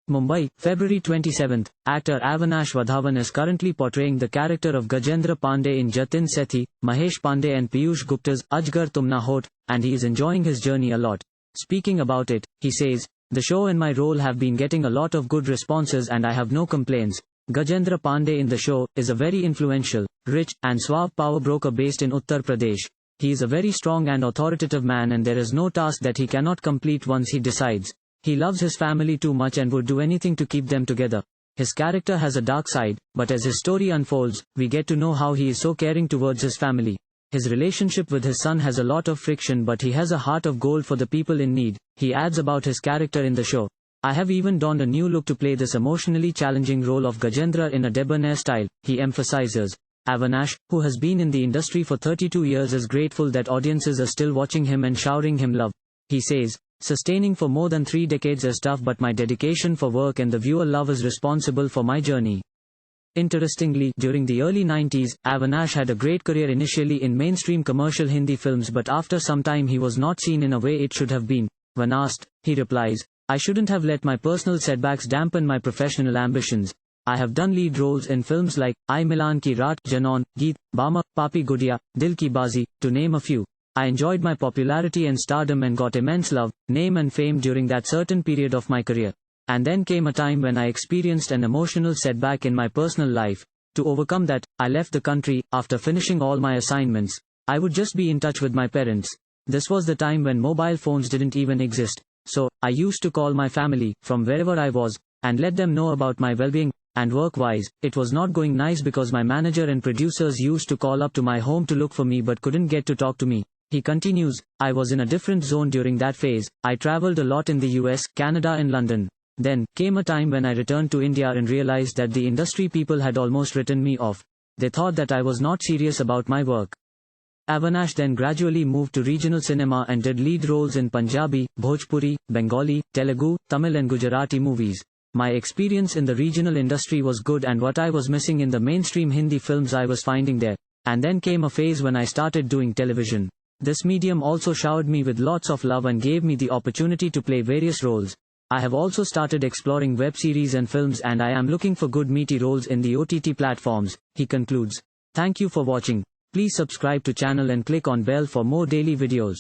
Mumbai, February 27. Actor Avinash Wadhawan is currently portraying the character of Gajendra Pandey in Jatin Sethi, Mahesh Pandey and Piyush Gupta's Ajgar Tum Na Hot, and he is enjoying his journey a lot. Speaking about it, he says, "The show and my role have been getting a lot of good responses and I have no complaints." Gajendra Pandey in the show is a very influential, rich, and suave power broker based in Uttar Pradesh. He is a very strong and authoritative man and there is no task that he cannot complete once he decides. He loves his family too much and would do anything to keep them together. His character has a dark side, but as his story unfolds, we get to know how he is so caring towards his family. His relationship with his son has a lot of friction, but he has a heart of gold for the people in need. He adds about his character in the show. "I have even donned a new look to play this emotionally challenging role of Gajendra in a debonair style," he emphasizes. Avinash, who has been in the industry for 32 years, is grateful that audiences are still watching him and showering him love. He says, "Sustaining for more than 3 decades is tough, but my dedication for work and the viewer love is responsible for my journey." Interestingly, during the early 90s, Avinash had a great career initially in mainstream commercial Hindi films, but after some time he was not seen in a way it should have been. When asked, he replies, "I shouldn't have let my personal setbacks dampen my professional ambitions. I have done lead roles in films like Ayee Milan Ki Raat, Janon, Geet, Bama, Papi Gudiya, Dil Ki Bazi, to name a few. I enjoyed my popularity and stardom and got immense love, name and fame during that certain period of my career. And then came a time when I experienced an emotional setback in my personal life. To overcome that, I left the country. After finishing all my assignments, I would just be in touch with my parents. This was the time when mobile phones didn't even exist. So, I used to call my family, from wherever I was, and let them know about my well-being. And work-wise, it was not going nice because my manager and producers used to call up to my home to look for me but couldn't get to talk to me." He continues, "I was in a different zone during that phase. I traveled a lot in the US, Canada and London. Then came a time when I returned to India and realized that the industry people had almost written me off. They thought that I was not serious about my work." Avinash then gradually moved to regional cinema and did lead roles in Punjabi, Bhojpuri, Bengali, Telugu, Tamil and Gujarati movies. "My experience in the regional industry was good and what I was missing in the mainstream Hindi films I was finding there. And then came a phase when I started doing television. This medium also showered me with lots of love and gave me the opportunity to play various roles. I have also started exploring web series and films and I am looking for good meaty roles in the OTT platforms," he concludes. Thank you for watching. Please subscribe to channel and click on bell for more daily videos.